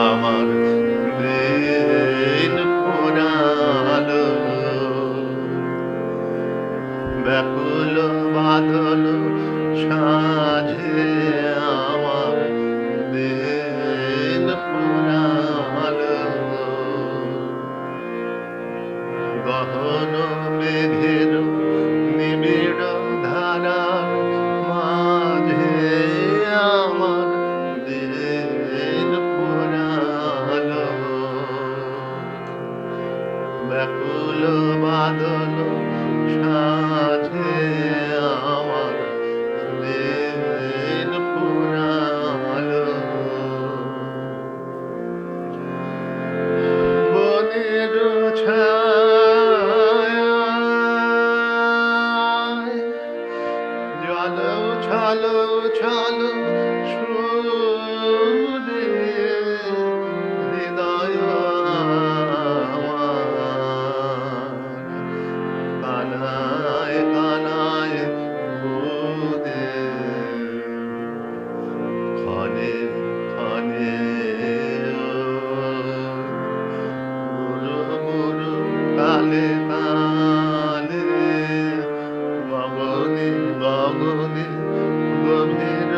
আমার দিন ফুরালো, ব্যাকুল বাদল সাঁঝে আমার দিন ফুরালো। গহন মেঘের নিবিড় ধারার মাঝে আমার দিন ফুরালো। ব্যাকুল বাদল সাঁঝে আমার দিন ফুরালো। বনের ছায়ায় জল ছল ছল সুরে হৃদয় আমার কানায় কানায় বোধে। ক্ষণে ক্ষণে গুরু গুরু কালে কালে গগনে গগনে গভীর